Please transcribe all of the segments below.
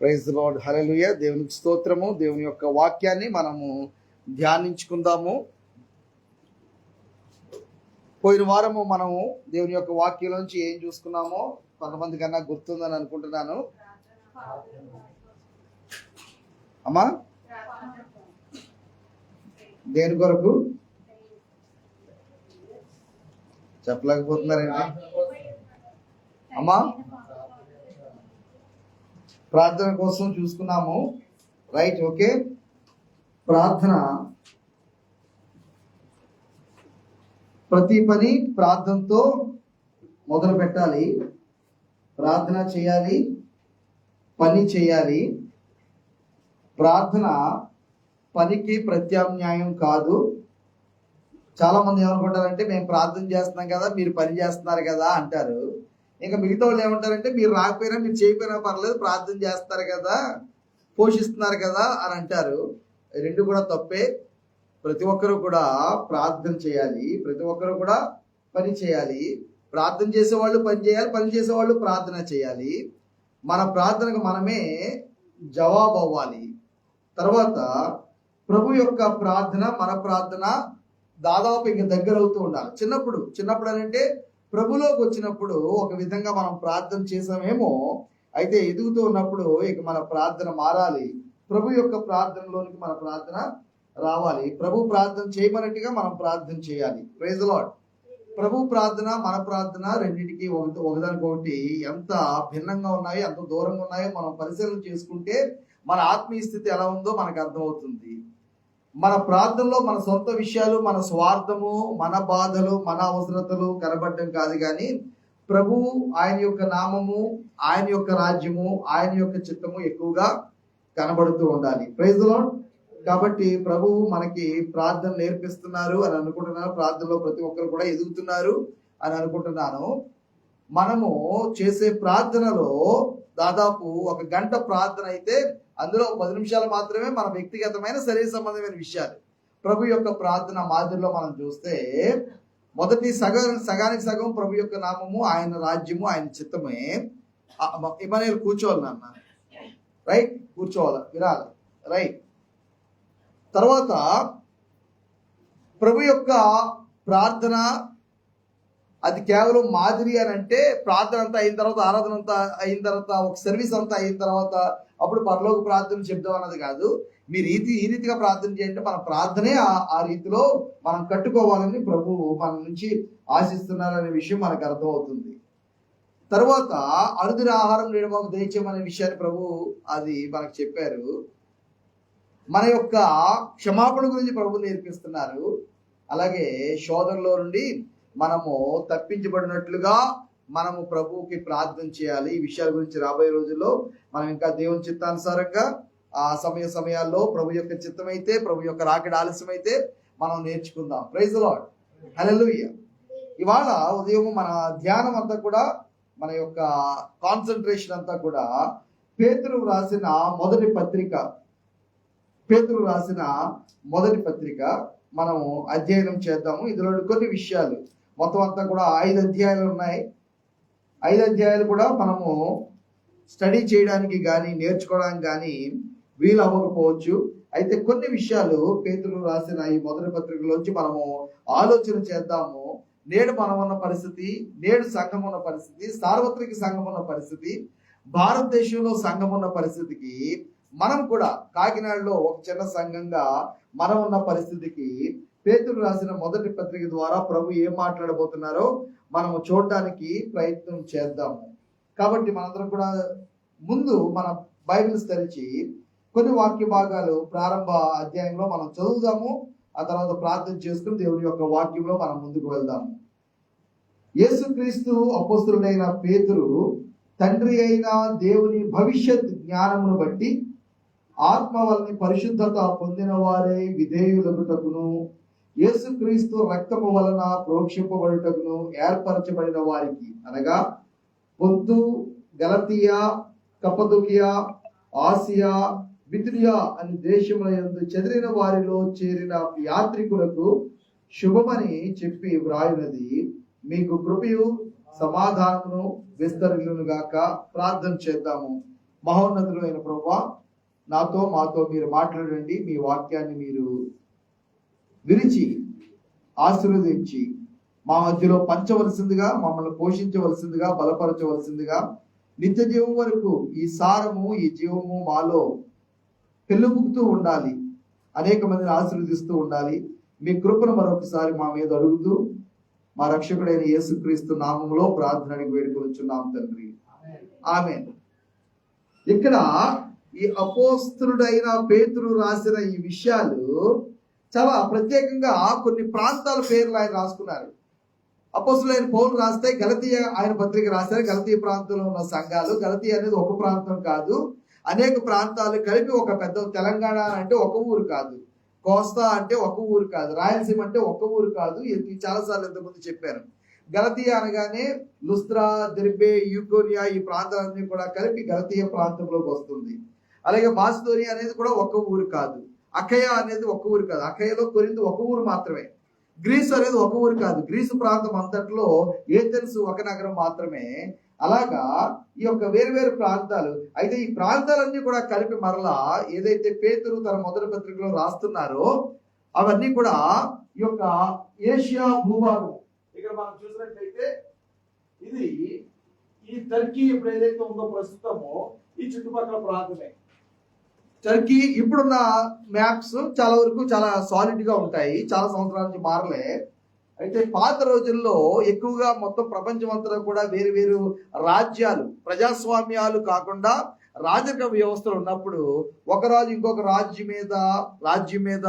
Praise the lord, హల్లెలూయా. దేవునికి స్తోత్రము. దేవుని యొక్క వాక్యాన్ని మనము ధ్యానించుకుందాము. పోయిన వారము మనము దేవుని యొక్క వాక్యం నుంచి ఏం చూసుకున్నామో కొంతమంది కన్నా గుర్తుందని అనుకుంటున్నాను. అమ్మా, దేని కొరకు చెప్పలేకపోతున్నారండి అమ్మా? ప్రార్థన కోసం చూసుకున్నాము, రైట్? ఓకే. ప్రార్థన, ప్రతి పని ప్రార్థనతో మొదలు పెట్టాలి. ప్రార్థన చేయాలి, పని చేయాలి. ప్రార్థన పనికి ప్రత్యామ్నాయం కాదు. చాలా మంది ఏమనుకుంటారంటే, మేము ప్రార్థన చేస్తున్నాం కదా, మీరు పని చేస్తున్నారు కదా అంటారు. ఇంకా మిగతా వాళ్ళు ఏమంటారంటే, మీరు రాకపోయినా మీరు చేయకపోయినా పర్లేదు, ప్రార్థన చేస్తారు కదా, పోషిస్తున్నారు కదా అని అంటారు. రెండు కూడా తప్పే. ప్రతి ఒక్కరూ కూడా ప్రార్థన చేయాలి, ప్రతి ఒక్కరూ కూడా పని చేయాలి. ప్రార్థన చేసేవాళ్ళు పని చేయాలి, పని చేసేవాళ్ళు ప్రార్థన చేయాలి. మన ప్రార్థనకు మనమే జవాబు అవ్వాలి. తర్వాత ప్రభు యొక్క ప్రార్థన, మన ప్రార్థన దాదాపు ఇంక దగ్గర అవుతూ ఉండాలి. చిన్నప్పుడు అని అంటే ప్రభులోకి వచ్చినప్పుడు ఒక విధంగా మనం ప్రార్థన చేసామేమో, అయితే ఎదుగుతూ ఉన్నప్పుడు ఇక మన ప్రార్థన మారాలి. ప్రభు యొక్క ప్రార్థనలోనికి మన ప్రార్థన రావాలి. ప్రభు ప్రార్థన చేయమన్నట్టుగా మనం ప్రార్థన చేయాలి. Praise the lord. ప్రభు ప్రార్థన, మన ప్రార్థన రెండింటికి ఒకదానికొకటి ఎంత భిన్నంగా ఉన్నాయో, ఎంత దూరంగా ఉన్నాయో మనం పరిశీలన చేసుకుంటే మన ఆత్మీయ స్థితి ఎలా ఉందో మనకు అర్థమవుతుంది. మన ప్రార్థనలో మన సొంత విషయాలు, మన స్వార్థము, మన బాధలు, మన అవసరతలు కనబడటం కాదు, కానీ ప్రభువు, ఆయన యొక్క నామము, ఆయన యొక్క రాజ్యము, ఆయన యొక్క చిత్తము ఎక్కువగా కనబడుతూ ఉండాలి. Praise the Lord. కాబట్టి ప్రభువు మనకి ప్రార్థన నేర్పిస్తున్నారు అని అనుకుంటున్నాను. ప్రార్థనలో ప్రతి ఒక్కరు కూడా ఎదుగుతున్నారు అని అనుకుంటున్నాను. మనము చేసే ప్రార్థనలో దాదాపు 1 గంట ప్రార్థన అయితే అందులో 10 నిమిషాలు మాత్రమే మన వ్యక్తిగతమైన శరీర సంబంధమైన విషయాలు. ప్రభు యొక్క ప్రార్థన మాదిరిలో మనం చూస్తే మొదటి సగానికి సగం ప్రభు యొక్క నామము, ఆయన రాజ్యము, ఆయన చిత్తమే. ఇమానుయేల్ కూర్చోవాలి నాన్న, రైట్? కూర్చోవాలి, వినాలి, రైట్? తర్వాత ప్రభు యొక్క ప్రార్థన అది కేవలం మాదిరి అని అంటే, ప్రార్థన అంతా అయిన తర్వాత, ఆరాధన అంతా అయిన తర్వాత, ఒక సర్వీస్ అంతా అయిన తర్వాత అప్పుడు పరలోక ప్రార్థన చెప్దాం అన్నది కాదు. మీరు ఈ రీతిగా ప్రార్థన చేయంటే మన ప్రార్థనే ఆ రీతిలో మనం కట్టుకోవాలని ప్రభు మన నుంచి ఆశిస్తున్నారనే విషయం మనకు అర్థమవుతుంది. తర్వాత అనుదిన ఆహారం నేడు మాకు దయచేయమనే విషయాన్ని ప్రభు అది మనకు చెప్పారు. మన యొక్క క్షమాపణ గురించి ప్రభు నేర్పిస్తున్నారు. అలాగే శోధనలో నుండి మనము తప్పించబడినట్లుగా మనము ప్రభువుకి ప్రార్థన చేయాలి. ఈ విషయాల గురించి రాబోయే రోజుల్లో మనం ఇంకా దేవుని చిత్తానుసారంగా ఆ సమయాల్లో ప్రభు యొక్క చిత్తమైతే, ప్రభు యొక్క రాకడ ఆలస్యమైతే మనం నేర్చుకుందాం. ప్రైజ్ ది లార్డ్, హల్లెలూయా. ఇవాళ ఉదయం మన ధ్యానం అంతా కూడా, మన యొక్క కాన్సన్ట్రేషన్ అంతా కూడా పేతురు రాసిన మొదటి పత్రిక మనము అధ్యయనం చేద్దాము. ఇందులో కొన్ని విషయాలు, మొత్తం అంతా కూడా 5 అధ్యాయాలు ఉన్నాయి. 5 అధ్యాయాలు కూడా మనము స్టడీ చేయడానికి కానీ నేర్చుకోవడానికి కానీ వీలు అవ్వకపోవచ్చు. అయితే కొన్ని విషయాలు పేతురు రాసిన ఈ మొదటి పత్రికలోంచి మనము ఆలోచన చేద్దాము. నేడు మనం ఉన్న పరిస్థితి, నేడు సంఘం ఉన్న పరిస్థితి, సార్వత్రిక సంఘం ఉన్న పరిస్థితి, భారతదేశంలో సంఘం ఉన్న పరిస్థితికి, మనం కూడా కాకినాడలో ఒక చిన్న సంఘంగా మనం ఉన్న పరిస్థితికి పేతురు రాసిన మొదటి పత్రిక ద్వారా ప్రభు ఏం మాట్లాడబోతున్నారో మనము చూడడానికి ప్రయత్నం చేద్దాము. కాబట్టి మనందరం కూడా ముందు మన బైబిల్స్ తెరిచి కొన్ని వాక్య భాగాలు ప్రారంభ అధ్యాయంలో మనం చదువుదాము. ఆ తర్వాత ప్రార్థన చేసుకుని దేవుని యొక్క వాక్యంలో మనం ముందుకు వెళ్దాము. యేసుక్రీస్తు అపోస్తలుడైన పేతురు, తండ్రి అయిన దేవుని భవిష్యత్ జ్ఞానమును బట్టి ఆత్మ వలని పరిశుద్ధత పొందిన వారే విధేయులగుటకును, యేసుక్రీస్తు రక్తము వలన ప్రోక్షింపబడుటకును ఏర్పరచబడిన వారికి, అనగా పొంతు, గలతీయ, కపదొకియ, ఆసియా, బితునియా అని దేశముల యందు చెదిరిన వారిలో చేరిన యాత్రికులకు శుభమని చెప్పి వ్రాయునది. మీకు కృపయు సమాధానమును విస్తరించును గాక. ప్రార్థన చేద్దాము. మహోన్నతులైన ప్రభువా, నాతో మాతో మీరు మాట్లాడండి. మీ వాక్యాన్ని మీరు విరిచి ఆశీర్వదించి మా మధ్యలో పంచవలసిందిగా, మమ్మల్ని పోషించవలసిందిగా, బలపరచవలసిందిగా, నిత్య జీవం వరకు ఈ సారము, ఈ జీవము మాలో పెళ్ళుపుకుతూ ఉండాలి. అనేక మందిని ఆశీర్వదిస్తూ ఉండాలి. మీ కృపను మరొకసారి మా మీద అడుగుతూ మా రక్షకుడైన యేసుక్రీస్తు నామములో ప్రార్థనకి వేడుకొనుచున్నాం తండ్రి, ఆమేన్. ఇక్కడ ఈ అపోస్తలుడైన పేతురు రాసిన ఈ విషయాలు చాలా ప్రత్యేకంగా కొన్ని ప్రాంతాల పేర్లు ఆయన రాసుకున్నారు. అపోస్తలుడైన పౌలు రాస్తే గలతీయ ఆయన పత్రిక రాశారు. గలతీయ ప్రాంతంలో ఉన్న సంఘాలు, గలతీయ అనేది ఒక ప్రాంతం కాదు, అనేక ప్రాంతాలు కలిపి ఒక పెద్ద, తెలంగాణ అంటే ఒక ఊరు కాదు, కోస్తా అంటే ఒక ఊరు కాదు, రాయలసీమ అంటే ఒక ఊరు కాదు. చాలాసార్లు ఇంతకుముందు చెప్పాను. గలతీయ అనగానే లుస్త్రా, దెర్బే, యూకోనియా ఈ ప్రాంతాలన్నీ కూడా కలిపి గలతీయ ప్రాంతంలోకి వస్తుంది. అలాగే మాసిదోనియా అనేది కూడా ఒక ఊరు కాదు, అఖయ అనేది ఒక ఊరు కాదు, అఖయలో కొరింథు ఒక ఊరు మాత్రమే. గ్రీసు అనేది ఒక ఊరు కాదు, గ్రీసు ప్రాంతం అంతట్లో ఏథెన్స్ ఒక నగరం మాత్రమే. అలాగా ఈ యొక్క వేరు ప్రాంతాలు. అయితే ఈ ప్రాంతాలన్నీ కూడా కలిపి మరలా ఏదైతే పేతురు తన మొదటి పత్రికలో రాస్తున్నారో అవన్నీ కూడా ఈ యొక్క ఏషియా భూభాగం. ఇక్కడ మనం చూసినట్లయితే ఇది ఈ టర్కీ ఇప్పుడు ఏదైతే ఉందో ప్రస్తుతమో ఈ చుట్టుపక్కల ప్రాంతమే. టర్కీ ఇప్పుడున్న మ్యాప్స్ చాలా వరకు చాలా సాలిడ్ గా ఉంటాయి, చాలా సంవత్సరాల నుంచి మారలే. అయితే పాత రోజుల్లో ఎక్కువగా మొత్తం ప్రపంచం అంతా కూడా వేరు రాజ్యాలు, ప్రజాస్వామ్యాలు కాకుండా రాజరిక వ్యవస్థలు ఉన్నప్పుడు ఒక రాజు ఇంకొక రాజ్యం మీద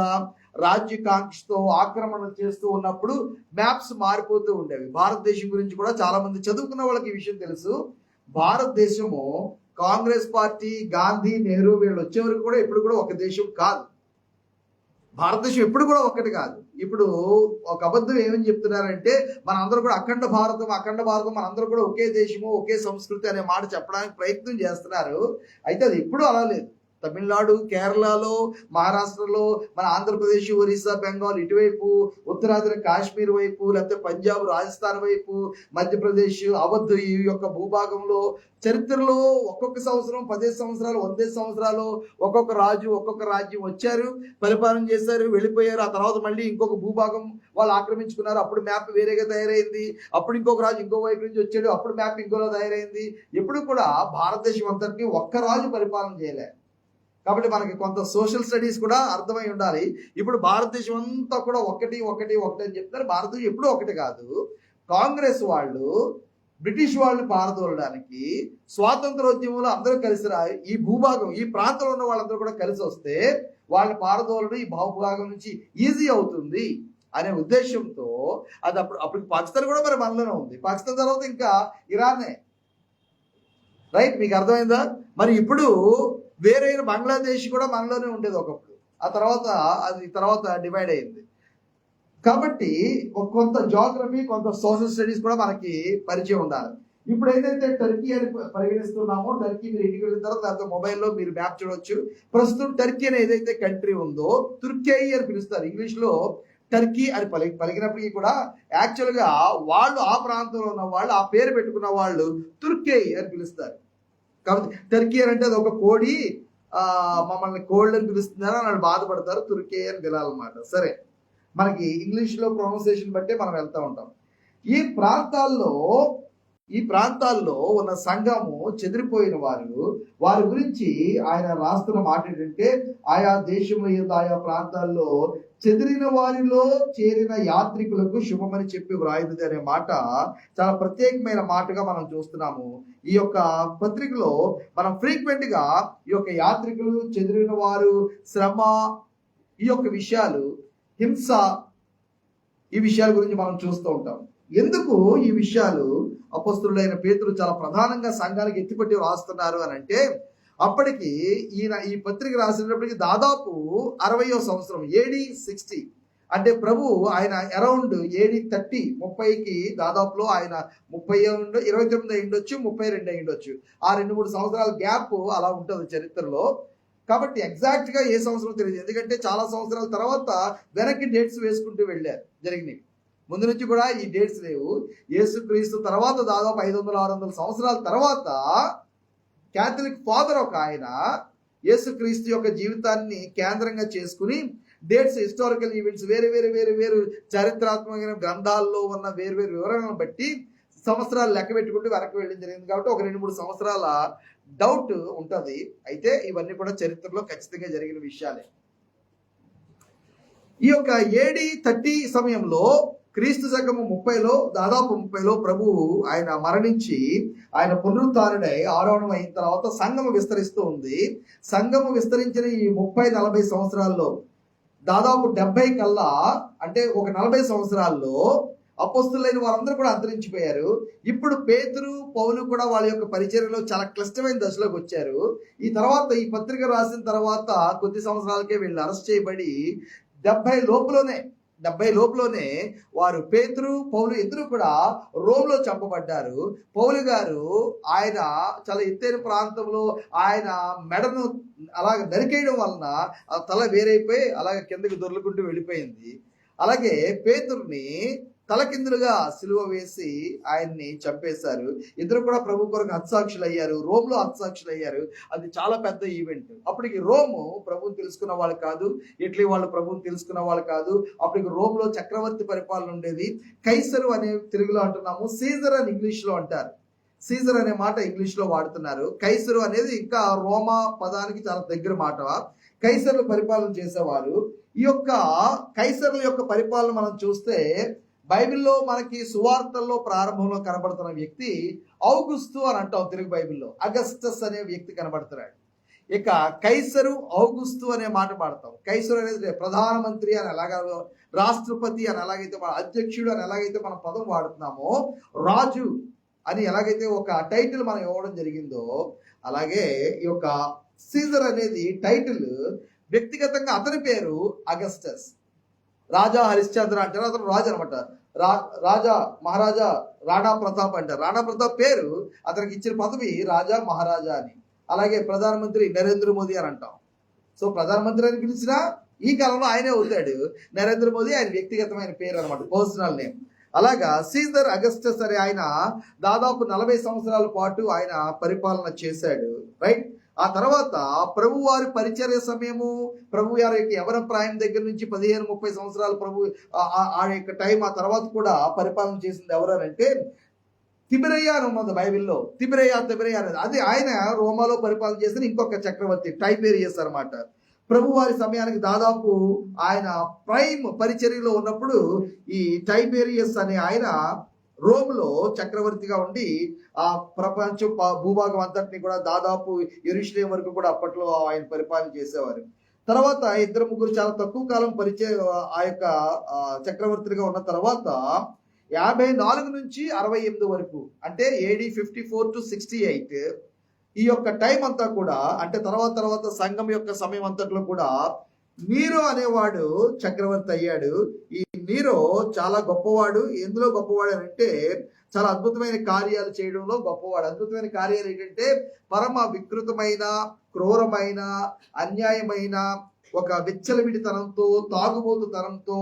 రాజ్యకాంక్షతో ఆక్రమణ చేస్తూ ఉన్నప్పుడు మ్యాప్స్ మారిపోతూ ఉండేవి. భారతదేశం గురించి కూడా చాలా మంది చదువుకున్న వాళ్ళకి ఈ విషయం తెలుసు. భారతదేశము కాంగ్రెస్ పార్టీ, గాంధీ, నెహ్రూ వీళ్ళు వచ్చే వరకు కూడా ఎప్పుడు కూడా ఒక దేశం కాదు. భారతదేశం ఎప్పుడు కూడా ఒక్కటి కాదు. ఇప్పుడు ఒక అబద్ధం ఏమని చెప్తున్నారంటే మనందరూ కూడా అఖండ భారతం మనందరూ కూడా ఒకే దేశము, ఒకే సంస్కృతి అనే మాట చెప్పడానికి ప్రయత్నం చేస్తున్నారు. అయితే అది ఎప్పుడూ అలా లేదు. తమిళనాడు, కేరళలో, మహారాష్ట్రలో, మన ఆంధ్రప్రదేశ్, ఒరిస్సా, బెంగాల్ ఇటువైపు, ఉత్తరాదిన కాశ్మీర్ వైపు, లేకపోతే పంజాబ్, రాజస్థాన్ వైపు, మధ్యప్రదేశ్, అవధ్ ఈ యొక్క భూభాగంలో చరిత్రలో ఒక్కొక్క సంవత్సరం 15 సంవత్సరాలు, 100 సంవత్సరాలు ఒక్కొక్క రాజు, ఒక్కొక్క రాజ్యం వచ్చారు, పరిపాలన చేశారు, వెళ్ళిపోయారు. ఆ తర్వాత మళ్ళీ ఇంకొక భూభాగం వాళ్ళు ఆక్రమించుకున్నారు. అప్పుడు మ్యాప్ వేరేగా తయారైంది. అప్పుడు ఇంకొక రాజు ఇంకో వైపు నుంచి వచ్చాడు, అప్పుడు మ్యాప్ ఇంకోలా తయారైంది. ఎప్పుడు కూడా భారతదేశం అంతటికి ఒక్క రాజు పరిపాలన చేయలే. కాబట్టి మనకి కొంత సోషల్ స్టడీస్ కూడా అర్థమై ఉండాలి. ఇప్పుడు భారతదేశం అంతా కూడా ఒకటి అని చెప్తారు. భారతదేశం ఎప్పుడూ ఒకటి కాదు. కాంగ్రెస్ వాళ్ళు బ్రిటిష్ వాళ్ళని పారదోలడానికి స్వాతంత్రోద్యమంలో అందరూ కలిసి ఈ భూభాగం, ఈ ప్రాంతంలో ఉన్న వాళ్ళందరూ కూడా కలిసి వస్తే వాళ్ళని పారదోలడం ఈ భూభాగం నుంచి ఈజీ అవుతుంది అనే ఉద్దేశంతో అది అప్పుడు పాకిస్తాన్ కూడా మరి మనలోనే ఉంది. పాకిస్తాన్ తర్వాత ఇంకా ఇరానే, రైట్? మీకు అర్థమైందా? మరి ఇప్పుడు వేరే బంగ్లాదేశ్ కూడా మనలోనే ఉండేది ఒకప్పుడు. ఆ తర్వాత డివైడ్ అయింది. కాబట్టి కొంత జాగ్రఫీ, కొంత సోషల్ స్టడీస్ కూడా మనకి పరిచయం ఉండాలి. ఇప్పుడు ఏదైతే టర్కీ అని పరిగణిస్తున్నామో, టర్కీ మీరు ఇంటికి వెళ్ళిన తర్వాత లేకపోతే మొబైల్లో మీరు మ్యాప్ చూడవచ్చు. ప్రస్తుతం టర్కీ అని ఏదైతే కంట్రీ ఉందో తుర్కీ అని పిలుస్తారు. ఇంగ్లీష్లో టర్కీ అని పలికినప్పటికీ కూడా యాక్చువల్గా వాళ్ళు ఆ ప్రాంతంలో ఉన్న వాళ్ళు, ఆ పేరు పెట్టుకున్న వాళ్ళు తుర్కీ అని పిలుస్తారు. కాబట్టి టర్కీ అంటే అది ఒక కోడి, మమ్మల్ని కోల్డ్ అని పిలుస్తున్నారు అని వాళ్ళు బాధపడతారు. తుర్కీ అని పిలాలన్నమాట. సరే, మనకి ఇంగ్లీష్లో ప్రొనౌన్సియేషన్ బట్టే మనం వెళ్తూ ఉంటాం. ఈ ప్రాంతాల్లో ఉన్న సంఘము చెదిరిపోయిన వారి గురించి ఆయన రాస్తున్న మాట ఏంటంటే, ఆయా దేశంలో ఆయా ప్రాంతాల్లో చెదిరిన వారిలో చేరిన యాత్రికులకు శుభమని చెప్పి వ్రాయినది అనే మాట చాలా ప్రత్యేకమైన మాటగా మనం చూస్తున్నాము. ఈ యొక్క పత్రికలో మనం ఫ్రీక్వెంట్ గా ఈ యొక్క యాత్రికులు, చెదిరిన వారు, శ్రమ, ఈ యొక్క విషయాలు, హింస, ఈ విషయాల గురించి మనం చూస్తూ ఉంటాం. ఎందుకు ఈ విషయాలు అపోస్తలుడైన పేతురు చాలా ప్రధానంగా సంఘానికి ఎత్తిపట్టి రాస్తున్నారు అని అంటే, అప్పటికి ఈ పత్రిక రాసినప్పటికీ దాదాపు 60వ సంవత్సరం, AD 60. అంటే ప్రభు ఆయన అరౌండ్ AD 30కి దాదాపులో ఆయన 29 అయ్యుండొచ్చు, 32 అయ్యుండొచ్చు. ఆ 2-3 సంవత్సరాల గ్యాప్ అలా ఉంటుంది చరిత్రలో. కాబట్టి ఎగ్జాక్ట్ గా ఏ సంవత్సరం తెలియదు, ఎందుకంటే చాలా సంవత్సరాల తర్వాత వెనక్కి డేట్స్ వేసుకుంటూ వెళ్ళారు, జరిగినవి. ముందు నుంచి కూడా ఈ డేట్స్ లేవు. యేసుక్రీస్తు తర్వాత దాదాపు 500-600 సంవత్సరాల తర్వాత క్యాథలిక్ ఫాదర్ ఒక ఆయన యేసుక్రీస్తు యొక్క జీవితాన్ని కేంద్రంగా చేసుకుని డేట్స్, హిస్టారికల్ ఈవెంట్స్, వేరు చారిత్రాత్మకమైన గ్రంథాల్లో ఉన్న వేరు వివరణలను బట్టి సంవత్సరాలు లెక్క పెట్టుకుంటూ వెనక్కి వెళ్ళడం జరిగింది. కాబట్టి ఒక 2-3 సంవత్సరాల డౌట్ ఉంటుంది. అయితే ఇవన్నీ కూడా చరిత్రలో ఖచ్చితంగా జరిగిన విషయాలే. ఈ యొక్క AD 30 సమయంలో క్రీస్తు శకము 30లో దాదాపు 30లో ప్రభువు ఆయన మరణించి ఆయన పునరుత్థానుడై ఆరోహణం అయిన తర్వాత సంఘము విస్తరిస్తూ ఉంది. సంఘము విస్తరించిన ఈ 30-40 సంవత్సరాల్లో దాదాపు 70 కల్లా, అంటే ఒక 40 సంవత్సరాల్లో అపోస్తులైన వారందరూ కూడా అంతరించిపోయారు. ఇప్పుడు పేతురు, పౌలు కూడా వాళ్ళ యొక్క పరిచర్యలో చాలా క్లిష్టమైన దశలోకి వచ్చారు. ఈ తర్వాత ఈ పత్రిక రాసిన తర్వాత కొద్ది సంవత్సరాలకే వీళ్ళు అరెస్ట్ చేయబడి 70 లోపులోనే వారు పేతురు, పౌలు ఇద్దరు కూడా రోమ్లో చంపబడ్డారు. పౌలు గారు ఆయన చాలా ఎత్తైన ప్రాంతంలో ఆయన మెడను అలాగ నరికేయడం వలన ఆ తల వేరైపోయి అలాగ కిందకి దొర్లుకుంటూ వెళ్ళిపోయింది. అలాగే పేతురుని తలకిందులుగా సిలువ వేసి ఆయన్ని చంపేశారు. ఇద్దరు కూడా ప్రభు కొరకు హత్సాక్షులు అయ్యారు, రోమ్లో హత్సాక్షులు అయ్యారు. అది చాలా పెద్ద ఈవెంట్. అప్పటికి రోము ప్రభువుని తెలుసుకున్న వాళ్ళు కాదు, ఇటలీ వాళ్ళు ప్రభువుని తెలుసుకున్న వాళ్ళు కాదు. అప్పటికి రోమ్లో చక్రవర్తి పరిపాలన ఉండేది. కైసరు అనే తెలుగులో అంటున్నాము, సీజర్ అని ఇంగ్లీష్లో అంటారు. సీజర్ అనే మాట ఇంగ్లీష్లో వాడుతున్నారు. కైసరు అనేది ఇంకా రోమా పదానికి చాలా దగ్గర మాట. కైసర్లు పరిపాలన చేసేవారు. ఈ యొక్క కైసర్ల యొక్క పరిపాలన మనం చూస్తే బైబిల్లో మనకి సువార్తల్లో ప్రారంభంలో కనబడుతున్న వ్యక్తి ఔగుస్తు అని అంటాం తెలుగు బైబిల్లో. అగస్టస్ అనే వ్యక్తి కనబడుతున్నాడు. ఇక కైసరు, ఔగుస్తు అనే మాట వాడతాం. కైసరు అనేది ప్రధానమంత్రి అని ఎలాగ, రాష్ట్రపతి అని ఎలాగైతే, అధ్యక్షుడు అని ఎలాగైతే మనం పదం వాడుతున్నామో, రాజు అని ఎలాగైతే ఒక టైటిల్ మనం ఇవ్వడం జరిగిందో, అలాగే ఈ యొక్క సీజర్ అనేది టైటిల్ వ్యక్తిగతంగా అతని పేరు అగస్టస్. రాజా హరిశ్చంద్ర అంటారు, అతను రాజు అనమాట. రాజా, మహారాజా రాణా ప్రతాప్ అంటారు. రాణా ప్రతాప్ పేరు, అతనికి ఇచ్చిన పదవి రాజా, మహారాజా అని. అలాగే ప్రధానమంత్రి నరేంద్ర మోదీ అని అంటాం. సో ప్రధానమంత్రి అని పిలిచినా ఈ కాలంలో ఆయనే అవుతాడు. నరేంద్ర మోదీ ఆయన వ్యక్తిగతమైన పేరు అనమాట, పర్సనల్ నేమ్. అలాగా సీజర్ అగస్టస్ అనే ఆయన దాదాపు 40 సంవత్సరాల పాటు ఆయన పరిపాలన చేశాడు. రైట్. ఆ తర్వాత ప్రభువారి పరిచర్య సమయము, ప్రభు గారి యొక్క యవన ప్రాయం దగ్గర నుంచి 15-30 సంవత్సరాలు ప్రభు ఆ యొక్క టైం, ఆ తర్వాత కూడా పరిపాలన చేసింది ఎవరనంటే తిబిరయ్య అని ఉన్నది బైబిల్లో. తిబిరయ్య అనేది అది ఆయన రోమాలో పరిపాలన చేసిన ఇంకొక చక్రవర్తి, టైబేరియస్ అనమాట. ప్రభువారి సమయానికి దాదాపు ఆయన ప్రైమ్ పరిచర్యలో ఉన్నప్పుడు ఈ టైబేరియస్ అనే ఆయన రోమ్లో చక్రవర్తిగా ఉండి ఆ ప్రపంచ భూభాగం అంతటిని కూడా దాదాపు యెరూషలేం వరకు కూడా అప్పట్లో ఆయన పరిపాలన చేసేవారు. తర్వాత 2-3 చాలా తక్కువ కాలం ఆ యొక్క చక్రవర్తులుగా ఉన్న తర్వాత 54 నుంచి 68 వరకు, అంటే AD 54 to 68, ఈ యొక్క టైం అంతా కూడా, అంటే తర్వాత సంఘం యొక్క సమయం అంతట్లో కూడా నీరో అనేవాడు చక్రవర్తి అయ్యాడు. ఈ నీరో చాలా గొప్పవాడు. ఎందులో గొప్పవాడు అంటే చాలా అద్భుతమైన కార్యాలు చేయడంలో గొప్పవాడు. అద్భుతమైన కార్యాలు ఏంటంటే పరమ వికృతమైన, క్రూరమైన, అన్యాయమైన, ఒక విచ్చలవిడితనంతో, తాగుబోతుతనంతో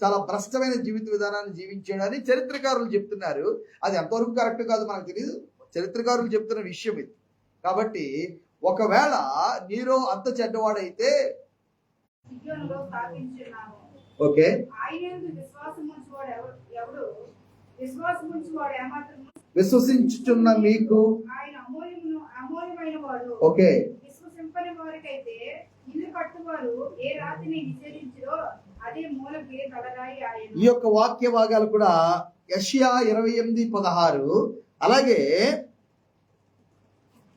చాలా భ్రష్టమైన జీవిత విధానాన్ని జీవించాడని చరిత్రకారులు చెప్తున్నారు. అది ఎంతవరకు కరెక్ట్ కాదు మనకు తెలియదు, చరిత్రకారులు చెప్తున్న విషయం ఇది. కాబట్టి ఒకవేళ నీరో అంత చెడ్డవాడైతే ఓకే, విశ్వసించుచున్న మీకు ఓకే, ఈ యొక్క వాక్య భాగాలు కూడా యెషయా 28:16, అలాగే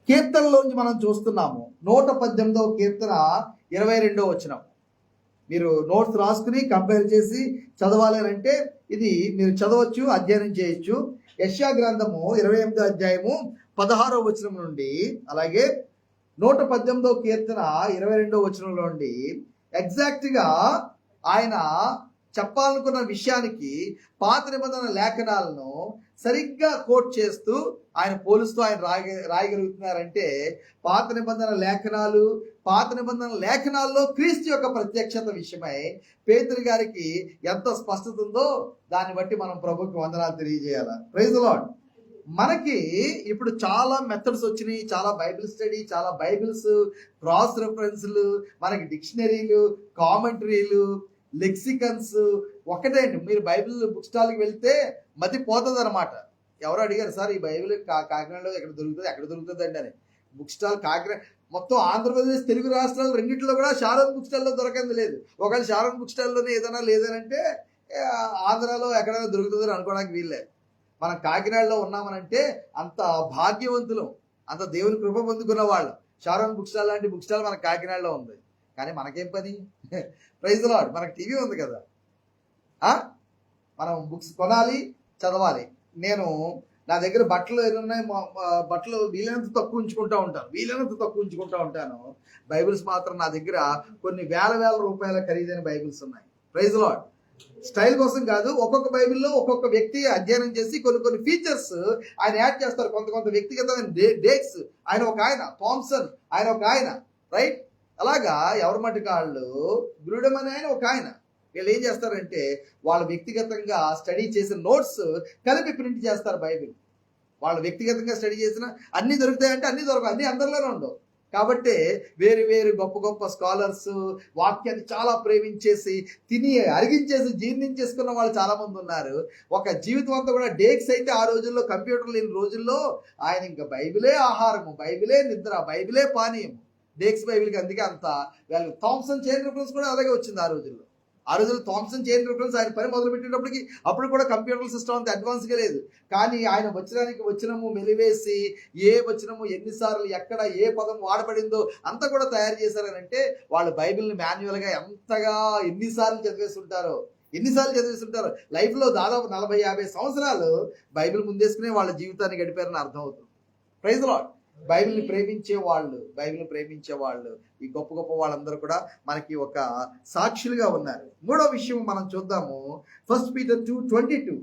కీర్తనలోంచి మనం చూస్తున్నాము. 118వ కీర్తన 22వ వచనం. మీరు నోట్స్ రాసుకుని కంపేర్ చేసి చదవాలి అంటే ఇది మీరు చదవచ్చు, అధ్యయనం చేయొచ్చు. యెషయా గ్రంథము 28వ అధ్యాయము 16వ వచనం నుండి, అలాగే 118వ కీర్తన 22వ వచనంలో నుండి ఎగ్జాక్ట్గా ఆయన చెప్పాలనుకున్న విషయానికి పాత నిబంధన లేఖనాలను సరిగ్గా కోట్ చేస్తూ ఆయన పోలుస్తూ ఆయన రాయగలుగుతున్నారంటే పాత నిబంధన లేఖనాల్లో క్రీస్తు యొక్క ప్రత్యక్షత విషయమై పేతురు గారికి ఎంత స్పష్టత ఉందో దాన్ని బట్టి మనం ప్రభువుకి వందనాలు తెలియజేయాలి. Praise the Lord. మనకి ఇప్పుడు చాలా మెథడ్స్ వచ్చినాయి, చాలా బైబిల్ స్టడీ, చాలా బైబిల్స్, క్రాస్ రెఫరెన్స్లు, మనకి డిక్షనరీలు, కామెంటరీలు, లెక్సికన్స్. ఒకటే అండి, మీరు బైబిల్ బుక్ స్టాల్కి వెళ్తే మతి పోతుంది అనమాట. ఎవరు అడిగారు సార్ ఈ బైబిల్ కాకినాడలో ఎక్కడ దొరుకుతుంది, ఎక్కడ దొరుకుతుంది అండి అని. బుక్ స్టాల్ కాకినాడ మొత్తం ఆంధ్రప్రదేశ్, తెలుగు రాష్ట్రాలు రెండింటిలో కూడా షారోన్ బుక్ స్టాల్లో దొరకంది లేదు. ఒకవేళ షారోన్ బుక్ స్టాల్లోనే ఏదైనా లేదనంటే ఆంధ్రాలో ఎక్కడైనా దొరుకుతుందని అనుకోవడానికి వీళ్ళే. మనం కాకినాడలో ఉన్నామనంటే అంత భాగ్యవంతులం, అంత దేవుని కృప పొందుకున్న వాళ్ళు. షారోన్ బుక్ స్టాల్ లాంటి బుక్ స్టాల్ మనకు కాకినాడలో ఉంది. కానీ మనకేం పని? ప్రైజ్ ది లార్డ్, మనకు టీవీ ఉంది కదా. మనం బుక్స్ కొనాలి, చదవాలి. నేను నా దగ్గర బట్టలు ఏమున్నాయి, బట్టలు వీలైనంత తక్కువ ఉంచుకుంటా ఉంటాను. బైబిల్స్ మాత్రం నా దగ్గర కొన్ని వేల రూపాయల ఖరీదైన బైబిల్స్ ఉన్నాయి. Praise the lord. స్టైల్ కోసం కాదు, ఒక్కొక్క బైబిల్లో ఒక్కొక్క వ్యక్తి అధ్యయనం చేసి కొన్ని ఫీచర్స్ ఆయన యాడ్ చేస్తారు. కొంత వ్యక్తిగతమైన డేట్స్. ఆయన ఒక ఆయన, థామ్సన్ ఆయన ఒక ఆయన, రైట్. అలాగా ఎవరి మటుకు వాళ్ళు, బ్రూడమ్ అనే ఆయన ఒక ఆయన. వీళ్ళు ఏం చేస్తారంటే వాళ్ళు వ్యక్తిగతంగా స్టడీ చేసిన నోట్స్ కలిపి ప్రింట్ చేస్తారు బైబిల్. వాళ్ళు వ్యక్తిగతంగా స్టడీ చేసిన అన్నీ దొరుకుతాయంటే అన్నీ దొరకవు, అన్నీ అందరిలోనే ఉండవు. కాబట్టి వేరు గొప్ప స్కాలర్స్ వాక్యాన్ని చాలా ప్రేమించేసి తిని అరిగించేసి జీర్ణించేసుకున్న వాళ్ళు చాలా మంది ఉన్నారు. ఒక జీవితం అంతా కూడా డేక్స్ అయితే ఆ రోజుల్లో కంప్యూటర్ లేని రోజుల్లో ఆయన ఇంకా బైబిలే ఆహారము, బైబిలే నిద్ర, బైబిలే పానీయము. డేక్స్ బైబిల్కి అందుకే అంత వాల్యూ. థామ్సన్ చైన్ రిఫరెన్స్ కూడా అలాగే వచ్చింది ఆ రోజుల్లో. థామ్సన్ చైన్ రిఫరెన్స్ ఆయన పని మొదలు పెట్టేటప్పటికి అప్పుడు కూడా కంప్యూటర్ సిస్టమ్ అంత అడ్వాన్స్గా లేదు. కానీ ఆయన వచనము మెలివేసి ఏ వచనము ఎన్నిసార్లు ఎక్కడ ఏ పదం వాడబడిందో అంతా కూడా తయారు చేశారనంటే వాళ్ళు బైబిల్ని మాన్యువల్గా ఎంతగా ఎన్నిసార్లు చదివేస్తుంటారో. లైఫ్లో దాదాపు 40-50 సంవత్సరాలు బైబిల్ ముందేసుకునే వాళ్ళ జీవితాన్ని గడిపారని అర్థం అవుతుంది. Praise the Lord. బైబిల్ని ప్రేమించే వాళ్ళు ఈ గొప్ప వాళ్ళందరూ కూడా మనకి ఒక సాక్షులుగా ఉన్నారు. మూడో విషయం మనం చూద్దాము. 1 పీటర్ 2:22,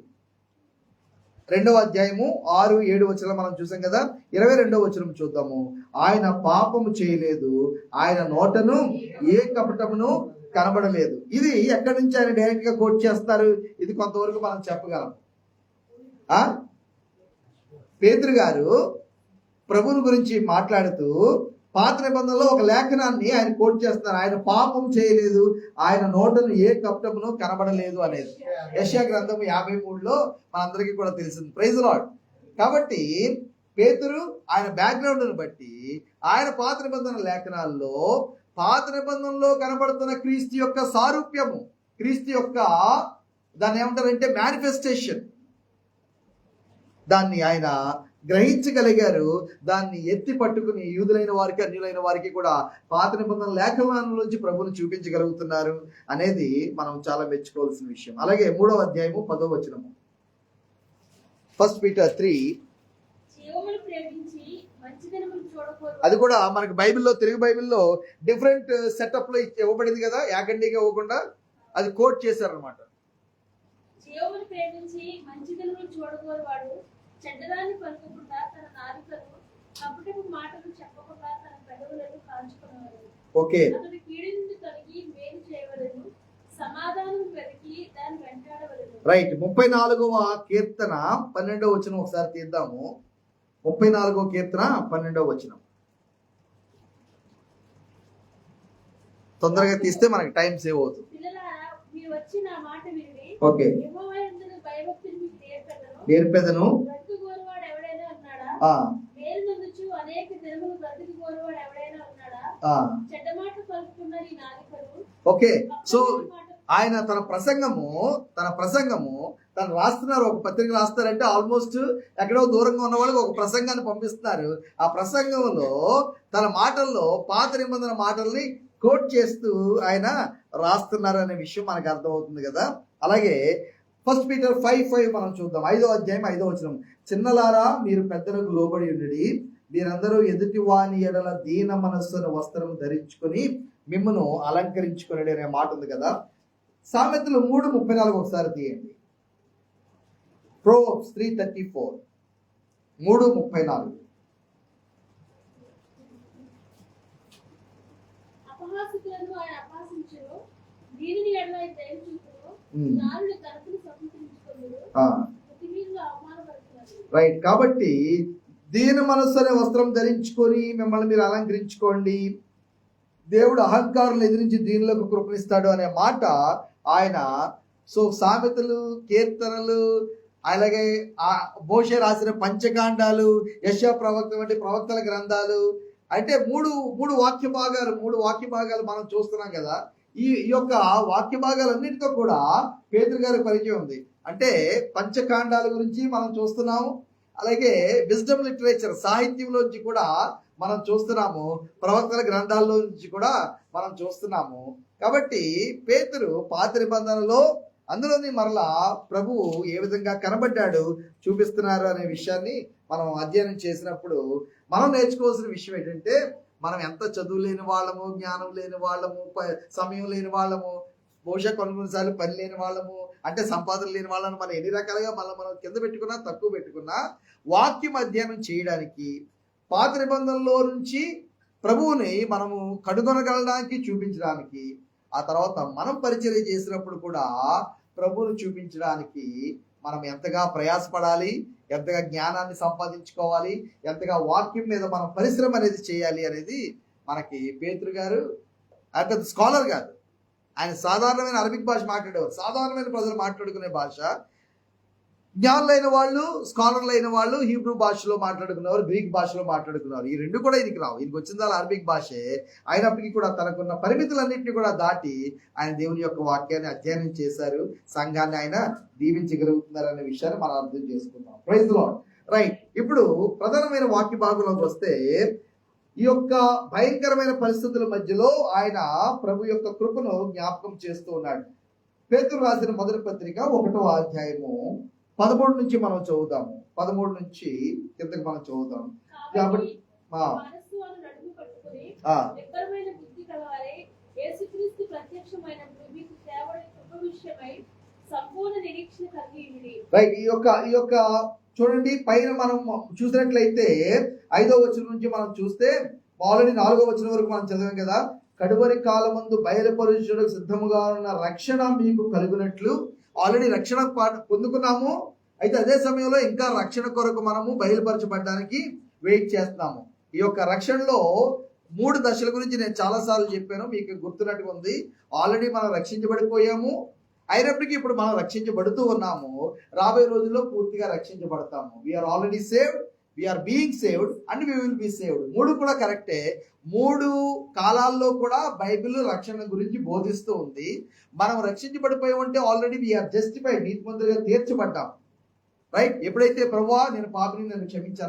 2వ అధ్యాయము 6-7 వచనం మనం చూసాం కదా. 22వ వచనం చూద్దాము. ఆయన పాపము చేయలేదు, ఆయన నోటను ఏ కపటమును కనబడలేదు. ఇది ఎక్కడి నుంచి ఆయన డైరెక్ట్ గా కోట్ చేస్తారు? ఇది కొంతవరకు మనం చెప్పగలం. పేతురు గారు ప్రభువుని గురించి మాట్లాడుతూ పాత నిబంధనలో ఒక లేఖనాన్ని ఆయన కోట్ చేస్తున్నారు. ఆయన పాపం చేయలేదు, ఆయన నోటను ఏ కపటమును కనబడలేదు అనేది యెషయా గ్రంథము 53లో మనందరికీ కూడా తెలిసింది. Praise the Lord. కాబట్టి పేతురు ఆయన బ్యాక్గ్రౌండ్ని బట్టి ఆయన పాత నిబంధన లేఖనాల్లో పాత నిబంధనలో కనబడుతున్న క్రీస్తు యొక్క సారూప్యము, క్రీస్తు యొక్క దాన్ని ఏమంటారంటే మేనిఫెస్టేషన్, దాన్ని ఆయన గ్రహించగలిగారు. దాన్ని ఎత్తి పట్టుకుని యూదులైన వారికి అన్యులైన వారికి కూడా పాత నిబంధన లేఖనాలలోంచి ప్రభువుని చూపించగలుగుతున్నారు అనేది మనం చాలా మెచ్చుకోవాల్సిన విషయం. అలాగే 3వ అధ్యాయము 10వ వచనము 1 పీటర్ 3, అది కూడా మనకి బైబిల్లో, తెలుగు బైబిల్లో డిఫరెంట్ సెటప్ లో ఇవ్వబడింది కదా, యాకండిగా ఇవ్వకుండా అది కోట్ చేశారనమాట. చెడ్డదాన్ని పలుకకుండా తన నాలుకను కపటపు మాటలు చెప్పకుండా తన పెదవులను కాల్చుకునేవాడు. ఓకే, అతడు కీడు నుండి తొలగి మేలు చేయవలెను, సమాధానం వెతికి దాన్ని వెంటాడవలెను. రైట్. 34వ కీర్తన 12వ వచనం ఒకసారి తీద్దాము. 34వ కీర్తన 12వ వచనం తొందరగా తీస్తే మనకి టైం సేవ్ అవుతుంది. పిల్లలారా, మీరు వచ్చి నా మాట విని ఓకే యెహోవా యందు భయభక్తులు మీకు నేర్పెదను. మేలు నొందుచు అనేక దినములు బ్రతుకు కోరువాడు ఎవడైనా ఉన్నాడా? చెడ్డ మాట పలుకుతున్న నీ నాలుకను. ఓకే, సో ఆయన తన ప్రసంగము తను రాస్తున్నారు. ఒక పత్రిక రాస్తారంటే ఆల్మోస్ట్ ఎక్కడో దూరంగా ఉన్న వాళ్ళకి ఒక ప్రసంగాన్ని పంపిస్తున్నారు. ఆ ప్రసంగంలో తన మాటల్లో పాత నిబంధన మాటల్ని కోట్ చేస్తూ ఆయన రాస్తున్నారు అనే విషయం మనకు అర్థమవుతుంది కదా. అలాగే 1 పీటర్ 5:5 మనం చూద్దాం. 5వ అధ్యాయం 5వ వచనం. చిన్నలారా, మీరు పెద్దలకు లోబడి ఉండి మీరందరూ ఎదుటి వాని ఎడల దీన మనస్సును వస్త్రం ధరించుకొని మిమ్మను అలంకరించుకుని అనే మాట ఉంది కదా. సామెతలు 3:34 ఒకసారి తీయండి. Proverbs 3:34, 3:34. అపహాసకులను ఆయన అపహాసించును, దీనిని ఎడల దయ చూపును, నాలుగు తరపులు స్వతంత్రించుకొనును, ప్రతిమీరులు అవమానపరుచును. రైట్. కాబట్టి దీన మనస్సు అనే వస్త్రం ధరించుకొని మిమ్మల్ని మీరు అలంకరించుకోండి, దేవుడు అహంకారులు ఎదిరించి దీనులకు కృపణిస్తాడు అనే మాట ఆయన సామెతలు, కీర్తనలు, అలాగే మోషే రాసిన పంచకాండాలు, యెషయా ప్రవక్త వంటి ప్రవక్తల గ్రంథాలు, అంటే మూడు వాక్య భాగాలు మనం చూస్తున్నాం కదా. ఈ యొక్క వాక్య భాగాలన్నిటితో కూడా పేతురు గారి పరిచయం ఉంది. అంటే పంచకాండాల గురించి మనం చూస్తున్నాము, అలాగే విజ్డమ్ లిటరేచర్ సాహిత్యంలోంచి కూడా మనం చూస్తున్నాము, ప్రవక్తల గ్రంథాల్లో నుంచి కూడా మనం చూస్తున్నాము. కాబట్టి పేతురు పాత నిబంధనలో అందులోని మరలా ప్రభువు ఏ విధంగా కనబడ్డాడు చూపిస్తున్నారు అనే విషయాన్ని మనం అధ్యయనం చేసినప్పుడు మనం నేర్చుకోవాల్సిన విషయం ఏంటంటే, మనం ఎంత చదువు లేని వాళ్ళము, జ్ఞానం లేని వాళ్ళము, సమయం లేని వాళ్ళము, బహుశా కొన్నిసార్లు పని లేని వాళ్ళము, అంటే సంపాదన లేని వాళ్ళని మనం ఎన్ని రకాలుగా మనం కింద పెట్టుకున్నా, తక్కువ పెట్టుకున్నా, వాక్యం అధ్యయనం చేయడానికి పాత నిబంధనలో నుంచి ప్రభువుని మనము కనుగొనగలడానికి, చూపించడానికి, ఆ తర్వాత మనం పరిచర్య చేసినప్పుడు కూడా ప్రభువును చూపించడానికి మనం ఎంతగా ప్రయాసపడాలి, ఎంతగా జ్ఞానాన్ని సంపాదించుకోవాలి, ఎంతగా వాక్యం మీద మనం పరిశ్రమ అనేది చేయాలి అనేది మనకి పేతురు గారు పెద్ద స్కాలర్ కాదు, ఆయన సాధారణమైన అరబిక్ భాష మాట్లాడేవారు, సాధారణమైన ప్రజలు మాట్లాడుకునే భాష. జ్ఞానులైన వాళ్ళు, స్కాలర్లైన వాళ్ళు హీబ్రూ భాషలో మాట్లాడుకున్నారు, గ్రీక్ భాషలో మాట్లాడుకున్నారు. ఈ రెండు కూడా ఈయనకి రావు, ఈయనకి వచ్చిందా అరబిక్ భాషే. అయినప్పటికీ కూడా తనకున్న పరిమితులన్నింటినీ కూడా దాటి ఆయన దేవుని యొక్క వాక్యాన్ని అధ్యయనం చేశారు, సంఘాన్ని ఆయన దీవించగలుగుతున్నారు అనే విషయాన్ని మనం అర్థం చేసుకుందాం. Praise the Lord. రైట్. ఇప్పుడు ప్రధానమైన వాక్య భాగంలోకి వస్తే, ఈ యొక్క భయంకరమైన పరిస్థితుల మధ్యలో ఆయన ప్రభు యొక్క కృపను జ్ఞాపకం చేస్తూ ఉన్నాడు. పేతురు రాసిన మొదటి పత్రిక 1వ అధ్యాయము 13 నుంచి మనం చదువుతాము. 13 నుంచి కిందకి మనం చదువుతాము. కాబట్టి మనస్సు అను నడుము పట్టుకొని నిబ్బరమైన బుద్ధి కలవారై యేసుక్రీస్తు ప్రత్యక్షమైనప్పుడు మీకు సేవడి కృప విషయమై సంపూర్ణ నిరీక్షణ కలిగి ఉండి. రైట్. ఈ యొక్క చూడండి, పైన మనం చూసినట్లయితే 5వ వచనం నుంచి మనం చూస్తే ఆల్రెడీ 4వ వచనం వరకు మనం చదివాం కదా. కడువరి కాలమందు బయలుపరచుటకు సిద్ధముగా ఉన్న రక్షణ మీకు కలుగునట్లు, ఆల్రెడీ రక్షణ పొందుకున్నాము, అయితే అదే సమయంలో ఇంకా రక్షణ కొరకు మనము బయలుపరచబడడానికి వెయిట్ చేస్తున్నాము. ఈ యొక్క రక్షణలో 3 దశల గురించి నేను చాలాసార్లు చెప్పాను, మీకు గుర్తున్నట్టుగా ఉంది. ఆల్రెడీ మనం రక్షించబడిపోయాము, అయినప్పటికీ ఇప్పుడు మనం రక్షించబడుతూ ఉన్నాము, రాబోయే రోజుల్లో పూర్తిగా రక్షించబడతాము. We're already saved, we're being saved and we will be saved. 3 కూడా కరెక్టే. 3 కాలాల్లో కూడా బైబిల్ రక్షణ గురించి బోధిస్తూ ఉంది. మనం రక్షించబడిపోయామంటే ఆల్రెడీ వీఆర్ జస్టిఫైడ్, నీతిమంతులుగా తీర్చబడ్డాం. రైట్. ఎప్పుడైతే ప్రభువా నేను పాపిని, నన్ను క్షమించాను